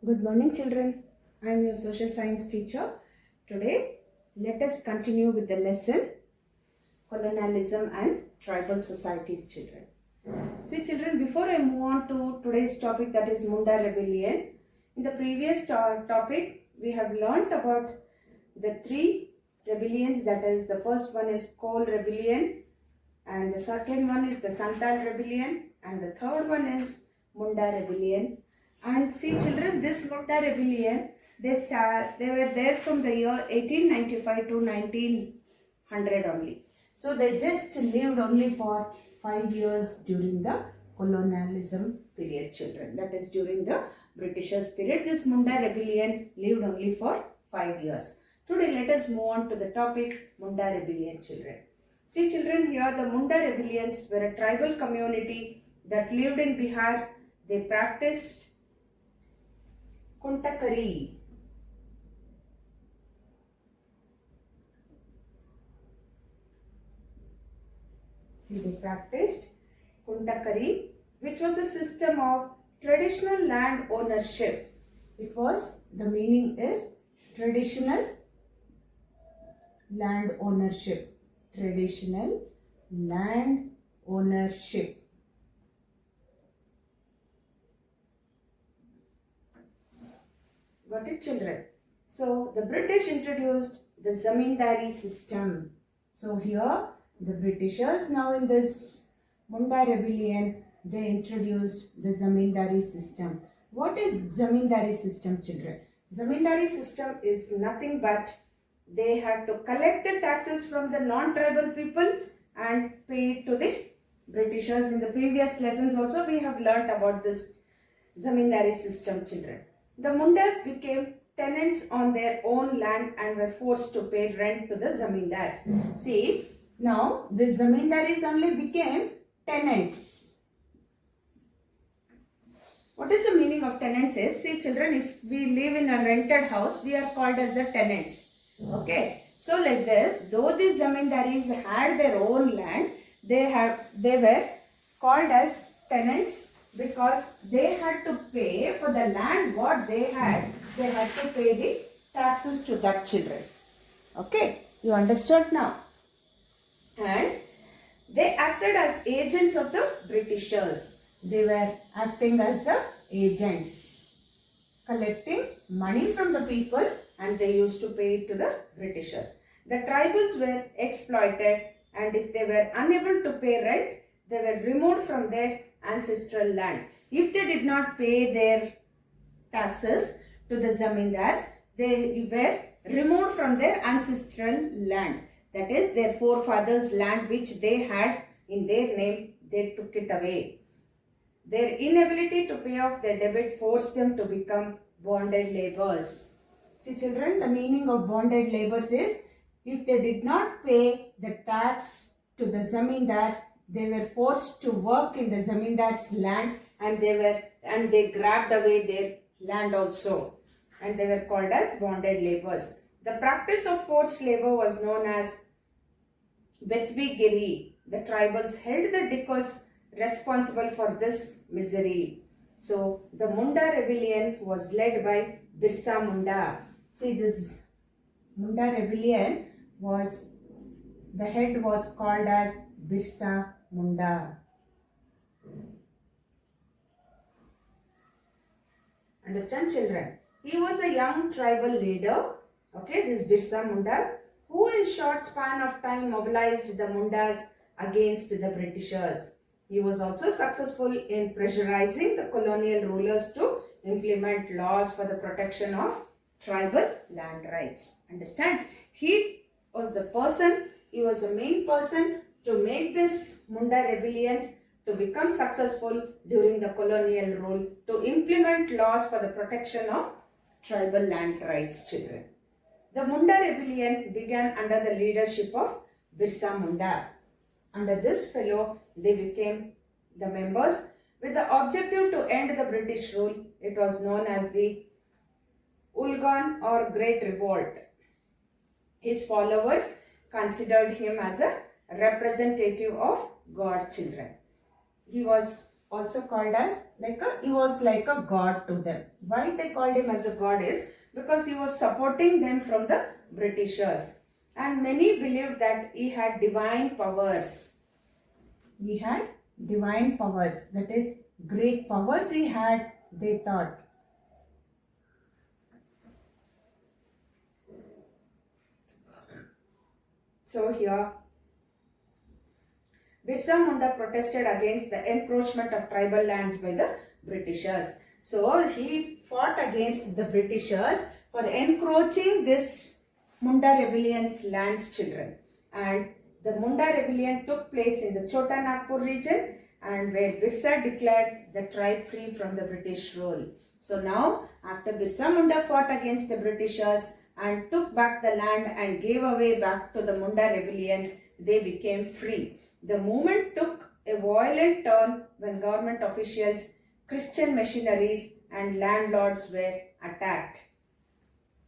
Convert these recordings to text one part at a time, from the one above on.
Good morning, children. I am your social science teacher. Today, let us continue with the lesson Colonialism and Tribal Societies, children. See, children, before I move on to today's topic, that is Munda Rebellion, in the previous topic, we have learnt about the three rebellions. That is, the first one is Coal Rebellion, and the second one is the Santal Rebellion, and the third one is Munda Rebellion. And see, children, this Munda Rebellion, they were there from the year 1895 to 1900 only. So they just lived only for 5 years during the colonialism period, children. That is during the Britishers period. This Munda Rebellion lived only for 5 years. Today let us move on to the topic Munda Rebellion, children. See, children, here the Munda rebellions were a tribal community that lived in Bihar. They practiced Kuntakari. See, they practiced Kuntakari, which was a system of traditional land ownership. It was, the meaning is traditional land ownership. Traditional land ownership. Got it, children? So, the British introduced the Zamindari System. So, here the Britishers, now in this Munda Rebellion, they introduced the Zamindari System. What is Zamindari System, children? Zamindari System is nothing but they had to collect the taxes from the non-tribal people and pay it to the Britishers. In the previous lessons also we have learnt about this Zamindari System, children. The Mundas became tenants on their own land and were forced to pay rent to the Zamindars. See, now the Zamindaris only became tenants. What is the meaning of tenants is, see children, if we live in a rented house, we are called as the tenants. Okay, so like this, though these Zamindaris had their own land, they were called as tenants because they had to pay for the land what they had to pay the taxes to that, children. Okay, you understood now? And they acted as agents of the Britishers. They were acting as the agents, collecting money from the people, and they used to pay it to the Britishers. The tribals were exploited, and if they were unable to pay rent, they were removed from their ancestral land. If they did not pay their taxes to the Zamindars, they were removed from their ancestral land. That is, their forefathers' land which they had in their name, they took it away. Their inability to pay off their debt forced them to become bonded laborers. See, children, the meaning of bonded laborers is, if they did not pay the tax to the Zamindars, they were forced to work in the Zamindars' land, and they grabbed away their land also, and they were called as bonded laborers. The practice of forced labor was known as Betvigiri. The tribals held the Dikkos responsible for this misery. So, the Munda rebellion was led by Birsa Munda. See, this Munda rebellion was, the head was called as Birsa Munda. Understand, children? He was a young tribal leader, okay, this Birsa Munda, who in short span of time mobilized the Mundas against the Britishers. He was also successful in pressurizing the colonial rulers to implement laws for the protection of tribal land rights. Understand? He was the main person to make this Munda rebellions to become successful during the colonial rule, to implement laws for the protection of tribal land rights, children. The Munda rebellion began under the leadership of Birsa Munda. Under this fellow, they became the members with the objective to end the British rule. It was known as the Ulgan or Great Revolt. His followers considered him as a representative of God, children. He was also called as he was like a god to them. Why they called him as a god is because he was supporting them from the Britishers. And many believed that he had divine powers. He had divine powers, that is great powers he had, they thought. So here, Birsa Munda protested against the encroachment of tribal lands by the Britishers. So he fought against the Britishers for encroaching this Munda rebellion's lands, children. And the Munda rebellion took place in the Chota Nagpur region, and where Birsa declared the tribe free from the British rule. So now, after Birsa Munda fought against the Britishers and took back the land and gave away back to the Munda rebellions, they became free. The movement took a violent turn when government officials, Christian missionaries and landlords were attacked.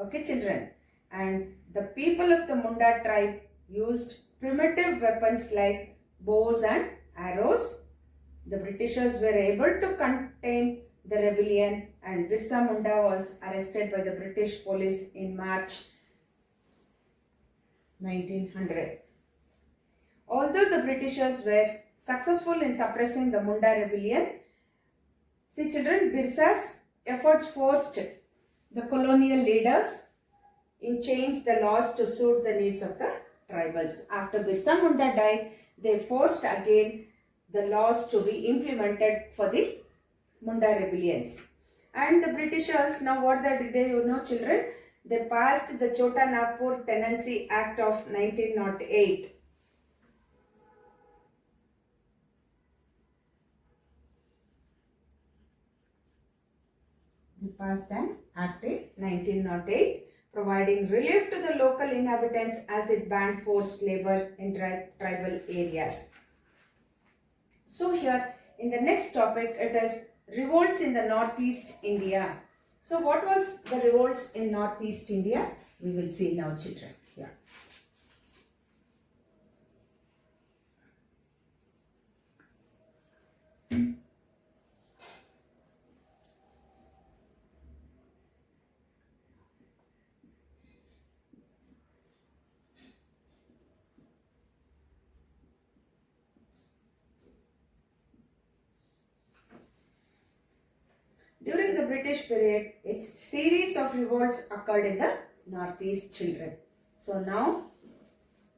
Okay, children. And the people of the Munda tribe used primitive weapons like bows and arrows. The Britishers were able to contain the rebellion, and Birsa Munda was arrested by the British police in March 1900. Although the Britishers were successful in suppressing the Munda rebellion, see children, Birsa's efforts forced the colonial leaders in change the laws to suit the needs of the tribals. After Birsa Munda died, they forced again the laws to be implemented for the Munda rebellions. And the Britishers, now what they did, you know children, they passed the Chota Nagpur Tenancy Act of 1908. They passed an act in 1908 providing relief to the local inhabitants as it banned forced labor in tribal areas. So here in the next topic, it is revolts in the northeast India. So what was the revolts in northeast India? We will see now, children. Yeah. During the British period, a series of revolts occurred in the northeast, children. So now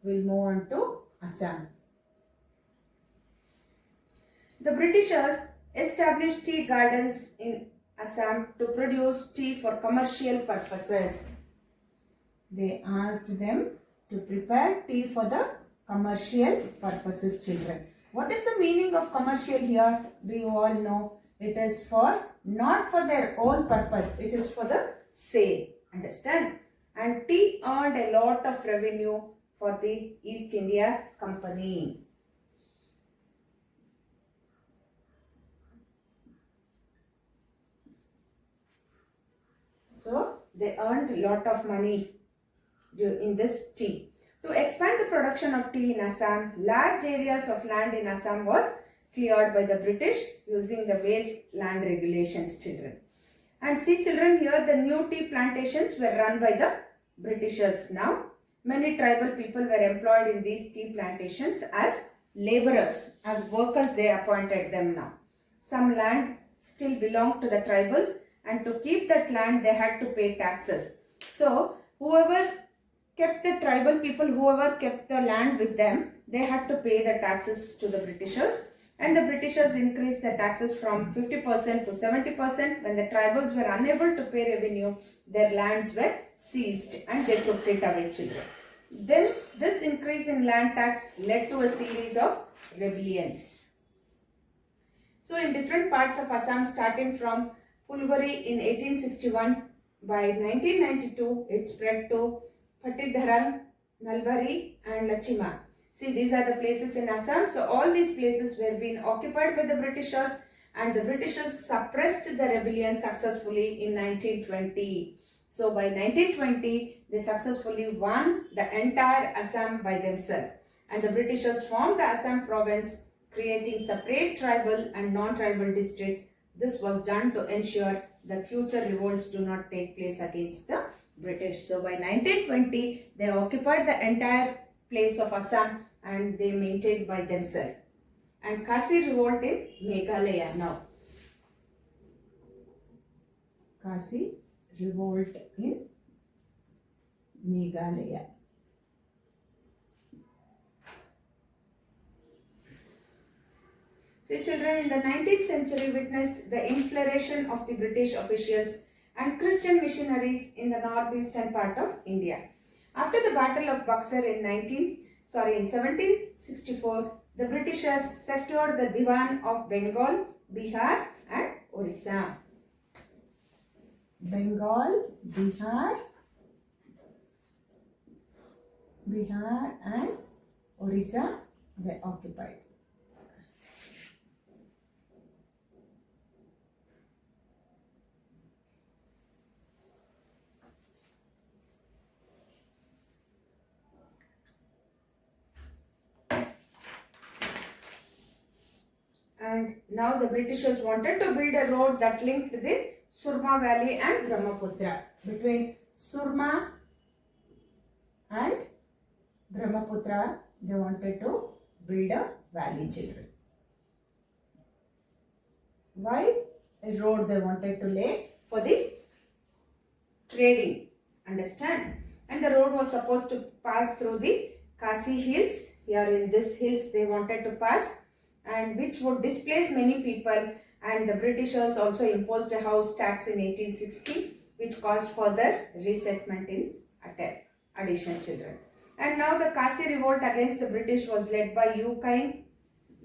we'll move on to Assam. The Britishers established tea gardens in Assam to produce tea for commercial purposes. They asked them to prepare tea for the commercial purposes, children. What is the meaning of commercial here? Do you all know? It is for not for their own purpose. It is for the sale. Understand? And tea earned a lot of revenue for the East India Company. So they earned a lot of money in this tea. To expand the production of tea in Assam, large areas of land in Assam was cleared by the British using the waste land regulations, children. And see children, here the new tea plantations were run by the Britishers now. Many tribal people were employed in these tea plantations as laborers, as workers they appointed them now. Some land still belonged to the tribals, and to keep that land they had to pay taxes. So whoever kept the tribal people, whoever kept the land with them, they had to pay the taxes to the Britishers. And the Britishers increased the taxes from 50% to 70%. When the tribals were unable to pay revenue, their lands were seized and they took it away, children. Then this increase in land tax led to a series of rebellions. So in different parts of Assam, starting from Pulguri in 1861, by 1992 it spread to Patidharang, Nalbari and Lachima. See, these are the places in Assam. So all these places were being occupied by the Britishers, and the Britishers suppressed the rebellion successfully in 1920. So by 1920, they successfully won the entire Assam by themselves, and the Britishers formed the Assam province creating separate tribal and non-tribal districts. This was done to ensure that future revolts do not take place against the British. So by 1920, they occupied the entire place of Assam and they maintained by themselves. And Khasi revolt in Meghalaya now. Khasi revolt in Meghalaya. See children, in the 19th century witnessed the infiltration of the British officials and Christian missionaries in the northeastern part of India. After the Battle of Buxar in 1764, the Britishers secured the Diwan of Bengal, Bihar and Orissa. Bengal, Bihar and Orissa they occupied. And now the Britishers wanted to build a road that linked the Surma Valley and Brahmaputra. Between Surma and Brahmaputra, they wanted to build a valley, children. Why? A road they wanted to lay for the trading. Understand? And the road was supposed to pass through the Khasi hills. Here in this hills they wanted to pass, and which would displace many people, and the Britishers also imposed a house tax in 1860 which caused further resettlement in addition, children. And now the Khasi revolt against the British was led by Ukain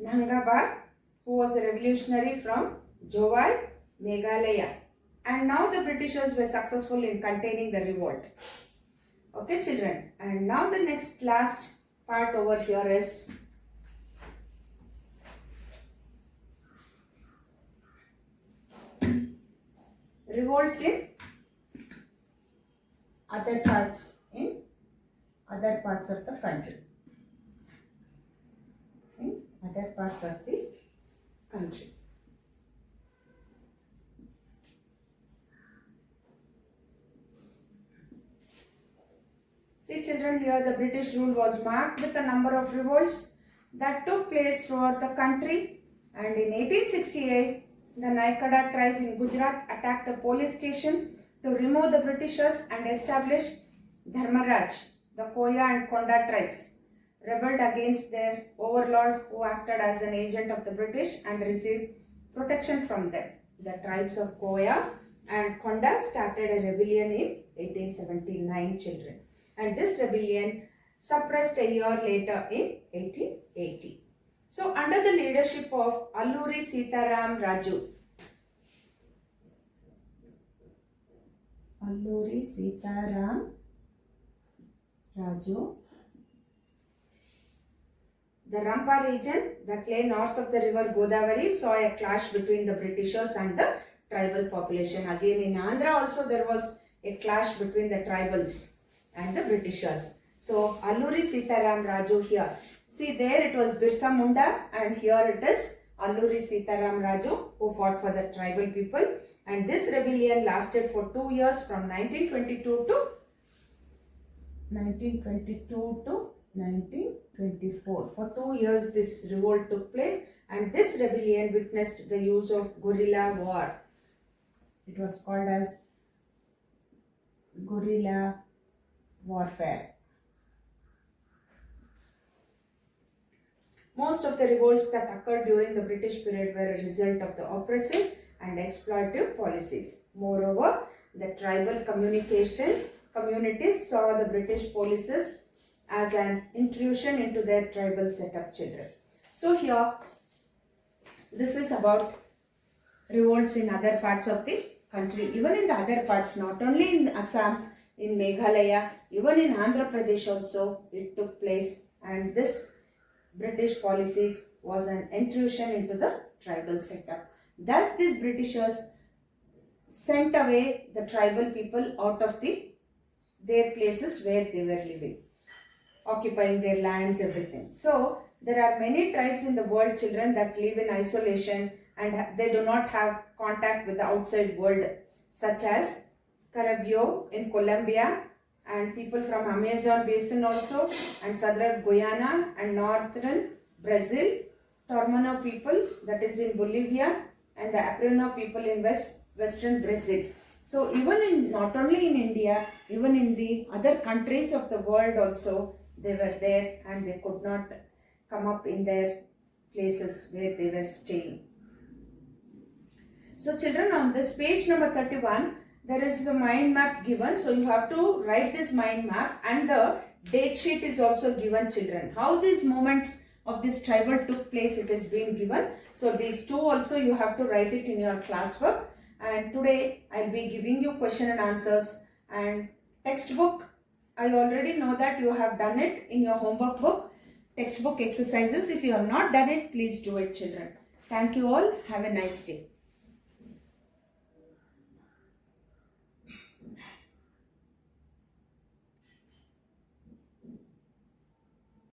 Nangaba, who was a revolutionary from Jowai, Meghalaya. And now the Britishers were successful in containing the revolt. Okay children, and now the last part over here is revolts in other parts of the country. In other parts of the country. See children, here the British rule was marked with a number of revolts that took place throughout the country, and in 1868 the Naikada tribe in Gujarat attacked a police station to remove the Britishers and establish Dharmaraj. The Koya and Konda tribes rebelled against their overlord, who acted as an agent of the British and received protection from them. The tribes of Koya and Konda started a rebellion in 1879, children. And this rebellion suppressed a year later in 1880. So under the leadership of Alluri Sitaram Raju, the Rampa region that lay north of the river Godavari saw a clash between the Britishers and the tribal population. Again in Andhra also there was a clash between the tribals and the Britishers. So Alluri Sitaram Raju here. See there it was Birsa Munda, and here it is Alluri Sitaram Raju who fought for the tribal people. And this rebellion lasted for 2 years from 1922 to 1924. For 2 years this revolt took place, and this rebellion witnessed the use of guerrilla war. It was called as guerrilla warfare. Most of the revolts that occurred during the British period were a result of the oppressive and exploitative policies. Moreover, the tribal communities saw the British policies as an intrusion into their tribal setup, children. So here, this is about revolts in other parts of the country. Even in the other parts, not only in Assam, in Meghalaya, even in Andhra Pradesh also it took place, and this British policies was an intrusion into the tribal setup. Thus these Britishers sent away the tribal people out of their places where they were living, occupying their lands, everything. So There are many tribes in the world, children, that live in isolation and they do not have contact with the outside world, such as Caribbean in Colombia, and people from Amazon basin also, and southern Guyana and northern Brazil, Tormano people, that is in Bolivia, and the Apreno people in western Brazil. So even in, not only in India, even in the other countries of the world also, they were there and they could not come up in their places where they were staying. So children, on this page number 31, there is a mind map given. So you have to write this mind map, and the date sheet is also given, children. How these moments of this tribal took place, it is being given. So these two also you have to write it in your classwork. And today I will be giving you question and answers, and textbook. I already know that you have done it in your homework book. Textbook exercises. If you have not done it, please do it, children. Thank you all. Have a nice day.